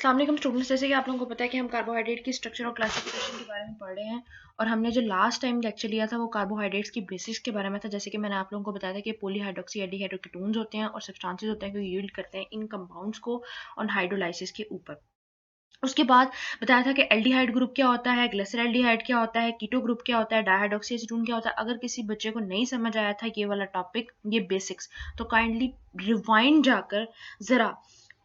अस्सलाम वालेकुम स्टूडेंट्स, जैसे कि आप लोगों को पता है कि हम कार्बोहाइड्रेट की स्ट्रक्चर और क्लासिफिकेशन के बारे में पढ़ रहे हैं। और हमने जो लास्ट टाइम लेक्चर लिया था वो कार्बोहाइड्रेट्स की बेसिक्स के बारे में था। जैसे कि मैंने आप लोगों को बताया था कि पॉलीहाइड्रोक्सी एल्डिहाइड्रोकेटोन्स होते हैं और सब्सटेंसेस होते हैं जो यील्ड करते हैं इन कंपाउंड्स को ऑन हाइड्रोलाइसिस के ऊपर। उसके बाद बताया था कि एल्डिहाइड ग्रुप क्या होता है, ग्लिसरल्डिहाइड क्या होता है, कीटो ग्रुप क्या होता है, डायहाइड्रोक्सी एसीटोन क्या होता है। अगर किसी बच्चे को नहीं समझ आया था ये वाला टॉपिक, ये बेसिक्स, तो काइंडली रिवाइंड जाकर जरा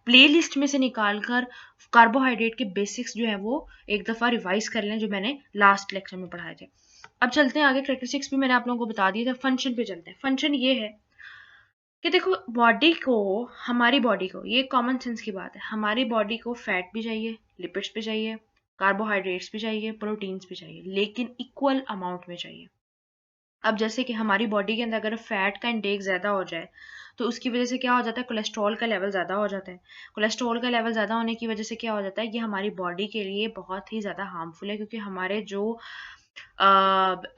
प्लेलिस्ट में से निकालकर कार्बोहाइड्रेट के बेसिक्स जो है वो एक दफ़ा रिवाइज कर लें जो मैंने लास्ट लेक्चर में पढ़ाए थे। अब चलते हैं आगे, कैरेक्टरिस्टिक्स भी मैंने आप लोगों को बता दिए थे। फंक्शन पे चलते हैं। फंक्शन ये है कि देखो, हमारी बॉडी को, ये कॉमन सेंस की बात है, हमारी बॉडी को फैट भी चाहिए, लिपिड्स भी चाहिए, कार्बोहाइड्रेट्स भी चाहिए, प्रोटीन्स भी चाहिए, लेकिन इक्वल अमाउंट में चाहिए। अब जैसे कि हमारी बॉडी के अंदर अगर फैट का इंटेक ज़्यादा हो जाए तो उसकी वजह से क्या हो जाता है, कोलेस्ट्रॉल का लेवल ज़्यादा हो जाता है। कोलेस्ट्रॉल का लेवल ज़्यादा होने की वजह से क्या हो जाता है, ये हमारी बॉडी के लिए बहुत ही ज़्यादा हार्मफुल है, क्योंकि हमारे जो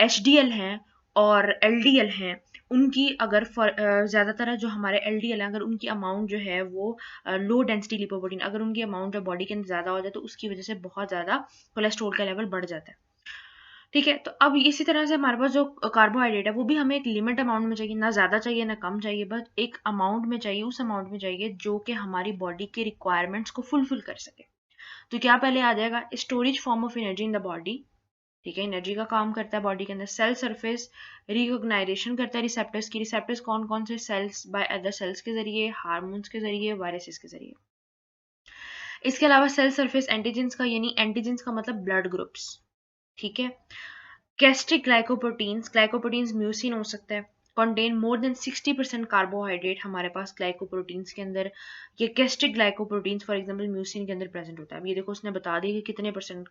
HDL हैं और LDL हैं, उनकी अगर ज़्यादातर जो हमारे LDL हैं, अगर उनकी अमाउंट जो है वो लो डेंसिटी लिपोप्रोटीन, अगर उनकी अमाउंट जो बॉडी के अंदर ज़्यादा हो जाए तो उसकी वजह से बहुत ज़्यादा कोलेस्ट्रॉल का लेवल बढ़ जाता है। ठीक है, तो अब इसी तरह से हमारे पास जो कार्बोहाइड्रेट है वो भी हमें एक लिमिट अमाउंट में चाहिए, ना ज़्यादा चाहिए ना कम चाहिए, बस एक अमाउंट में चाहिए, उस अमाउंट में चाहिए जो कि हमारी बॉडी के रिक्वायरमेंट्स को फुलफिल कर सके। तो क्या पहले आ जाएगा, storage form of energy in the body. ठीक है, एनर्जी का काम करता है बॉडी के अंदर। सेल सरफेस रिकॉग्नाइजेशन करता है रिसेप्टर्स की। रिसेप्टर्स कौन कौन से, सेल्स बाय अदर सेल्स के जरिए, हार्मोन्स के जरिए, वायरसेस के जरिए। इसके अलावा सेल सरफेस एंटीजेंस का, यानी एंटीजेंस का मतलब ब्लड ग्रुप्स। ठीक है, गैस्ट्रिक ग्लाइकोप्रोटीन्स म्यूसिन हो सकता है, कंटेन मोर देन 60% कार्बोहाइड्रेट हमारे पास ग्लाइकोप्रोटीन्स के अंदर। ये gastric glycoproteins for example mucin के अंदर प्रेजेंट होता है। अब ये देखो, उसने बता दिया कि कितने परसेंट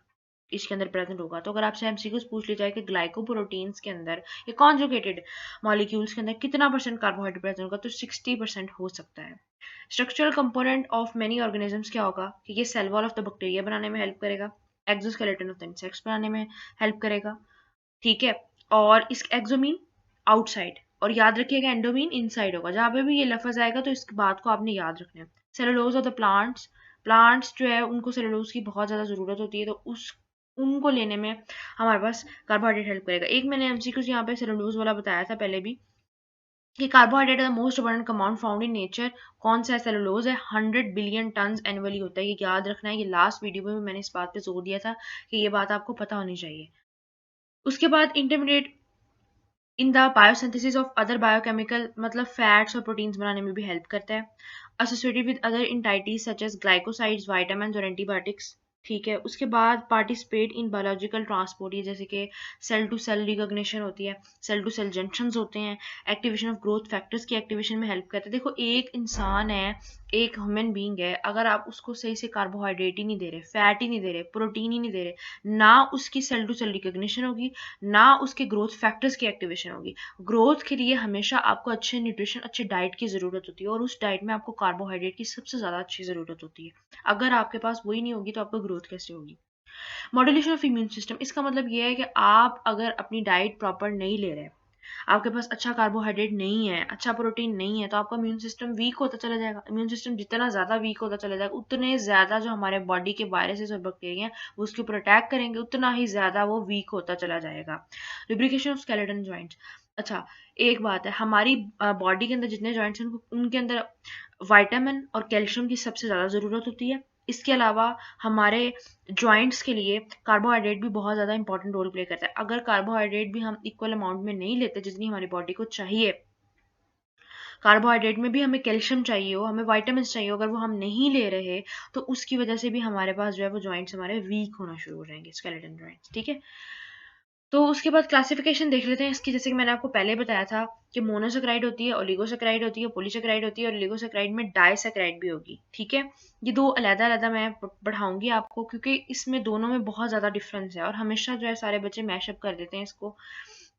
इसके अंदर प्रेजेंट होगा। तो अगर आपसे एमसीक्यूज पूछ लिया जाए कि ग्लाइकोप्रोटीन्स के अंदर ये कॉन्जुगेटेड मॉलिक्यूल्स के अंदर कितना परसेंट कार्बोहाइड्रेट प्रेजेंट होगा, तो 60% हो सकता है। Structural component of many organisms क्या होगा कि ये cell wall of the bacteria बनाने में हेल्प करेगा, एक्सोस्केलेटन ऑफ द इंसेक्ट्स बनाने में हेल्प करेगा। ठीक है, और इस एक्सोमीन आउटसाइड, और याद रखिएगा एंडोमीन इनसाइड होगा। जहां पे भी ये लफ्ज आएगा तो इस बात को आपने याद रखना है। सेलुलोज ऑफ द प्लांट्स जो है उनको सेलुलोज की बहुत ज्यादा जरूरत होती है, तो उस उनको लेने में हमारे पास कार्बोहाइड्रेट हेल्प करेगा। एक मैंने एमसीक्यूज यहाँ पे सेलुलोज वाला बताया था पहले भी कि carbohydrate the most abundant compound found in nature. कौन सा है, सेलुलोज है। 100 बिलियन टन एनुअली होता है, ये याद रखना है। ये लास्ट वीडियो में मैंने इस बात पे जोर दिया था कि ये बात आपको पता होनी चाहिए। उसके बाद intermediate in the biosynthesis of other biochemical, मतलब फैट्स और प्रोटीन्स बनाने में भी हेल्प करता है। Associated with other entities such as glycosides, vitamins और एंटीबायोटिक्स। ठीक है, उसके बाद पार्टिसिपेट इन बायोलॉजिकल ट्रांसपोर्ट, ये जैसे कि सेल टू सेल रिकॉग्निशन होती है, सेल टू सेल जंक्शंस होते हैं, एक्टिवेशन ऑफ ग्रोथ फैक्टर्स की एक्टिवेशन में हेल्प करते हैं। देखो, एक इंसान है, एक ह्यूमन बीइंग है, अगर आप उसको सही से कार्बोहाइड्रेट ही नहीं दे रहे, फैट ही नहीं दे रहे, प्रोटीन ही नहीं दे रहे, ना उसकी सेल टू सेल रिकॉग्निशन होगी, ना उसके ग्रोथ फैक्टर्स की एक्टिवेशन होगी। ग्रोथ के लिए हमेशा आपको अच्छे न्यूट्रिशन, अच्छे डाइट की ज़रूरत होती है, और उस डाइट में आपको कार्बोहाइड्रेट की सबसे ज़्यादा अच्छी ज़रूरत होती है। अगर आपके पास वही नहीं होगी तो आपको ग्रोथ कैसे होगी। मॉड्यूलेशन ऑफ इम्यून सिस्टम, इसका मतलब ये है कि आप अगर अपनी डाइट प्रॉपर नहीं ले रहे, आपके पास अच्छा कार्बोहाइड्रेट नहीं है, अच्छा प्रोटीन नहीं है, तो आपका इम्यून सिस्टम वीक होता चला जाएगा। इम्यून सिस्टम जितना ज़्यादा वीक होता चला जाएगा, उतने ज़्यादा जो हमारे बॉडी के वायरसेस और बैक्टीरिया हैं वो उसके ऊपर अटैक करेंगे, उतना ही ज़्यादा वो वीक होता चला जाएगा। Lubrication of skeleton joints. अच्छा, एक बात है, हमारी बॉडी के अंदर जितने जॉइंट्स हैं उनके अंदर विटामिन और कैल्शियम की सबसे ज़्यादा ज़रूरत होती है। इसके अलावा हमारे जॉइंट्स के लिए कार्बोहाइड्रेट भी बहुत ज़्यादा इंपॉर्टेंट रोल प्ले करता है। अगर कार्बोहाइड्रेट भी हम इक्वल अमाउंट में नहीं लेते जितनी हमारी बॉडी को चाहिए, कार्बोहाइड्रेट में भी हमें कैल्शियम चाहिए हो, हमें विटामिन चाहिए हो, अगर वो हम नहीं ले रहे तो उसकी वजह से भी हमारे पास जो है वो जॉइंट्स हमारे वीक होना शुरू हो जाएंगे, स्केलेटन जॉइंट्स। ठीक है, तो उसके बाद क्लासिफिकेशन देख लेते हैं इसकी। जैसे कि मैंने आपको पहले बताया था कि मोनोसेक्राइड होती है, ओलिगोसेक्राइड होती है, पॉलीसेक्राइड होती है, और ओलिगोसेक्राइड में डाइसेक्राइड भी होगी। ठीक है, ये दो अलग अलग मैं पढ़ाऊंगी आपको, क्योंकि इसमें दोनों में बहुत ज़्यादा डिफरेंस है, और हमेशा जो है सारे बच्चे मैशअप कर देते हैं इसको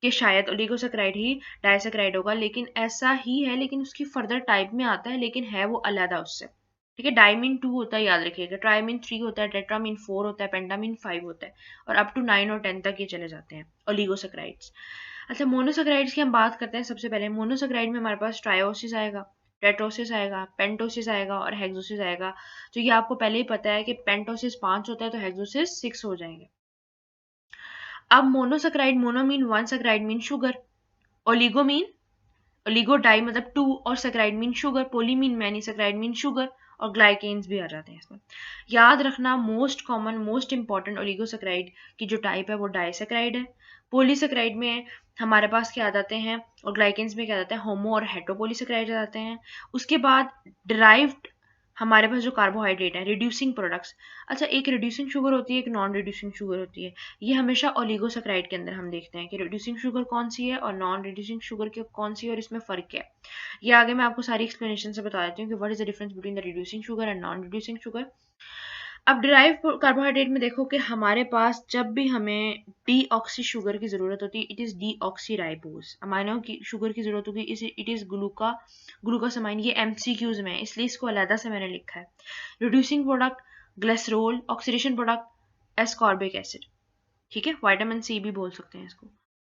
कि शायद ओलिगोसेक्राइड ही डाइसेक्राइड होगा, लेकिन ऐसा ही है, लेकिन उसकी फर्दर टाइप में आता है, लेकिन है वो अलग उससे। ठीक है, डाइमिन 2 होता है, याद रखिएगा, ट्राइमिन 3 होता है, टेट्रामिन 4 होता है, पेंटामिन 5 होता है, और अप टू 9 और 10 तक ये चले जाते हैं ओलिगोसेक्राइड्स। अच्छा, मोनोसेक्राइड्स की हम बात करते हैं। सबसे पहले मोनोसेक्राइड में हमारे पास ट्रायोसिस आएगा। टेट्रोसिस आएगा, पेंटोसिस आएगा और हेक्सोसिस आएगा। तो ये आपको पहले ही पता है कि पेंटोसिस 5 होता है तो हेक्सोसिस 6 हो जाएंगे। अब monosaccharide, mono mean 1, saccharide mean sugar, oligo mean oligo di मतलब 2 और saccharide mean sugar, poly mean many, saccharide mean sugar और ग्लाइकेन्स भी आ जाते हैं इसमें। याद रखना most common most important oligosaccharide की जो टाइप है वो डाइसैकेराइड है। पॉलीसैकेराइड में हमारे पास क्या आ जाते हैं और ग्लाइकेन्स में क्या आ जाता है, होमो और हेटेरोपॉलीसैकेराइड आ जाते हैं। उसके बाद डिराइव्ड हमारे पास जो कार्बोहाइड्रेट है, रिड्यूसिंग प्रोडक्ट्स। अच्छा, एक रिड्यूसिंग शुगर होती है, एक नॉन रिड्यूसिंग शुगर होती है। ये हमेशा ओलिगोसैकेराइड के अंदर हम देखते हैं कि रिड्यूसिंग शुगर कौन सी है और नॉन रिड्यूसिंग शुगर कौन सी है और इसमें फ़र्क क्या है। ये आगे मैं आपको सारी एक्सप्लेनेशन से बता देती हूँ कि what is the difference between the reducing sugar and non reducing sugar. अब डिराइव कार्बोहाइड्रेट में देखो कि हमारे पास जब भी हमें डीऑक्सी शुगर की जरूरत होती है, it is deoxy ribose. Amino की शुगर की जरूरत होगी, इट इज ग्लूकोसामाइन। ये एमसीक्यूज में है इसलिए इसको अलहदा से मैंने लिखा है। Reducing product glycerol, oxidation product ascorbic acid. ठीक है, विटामिन सी भी बोल सकते हैं इसको।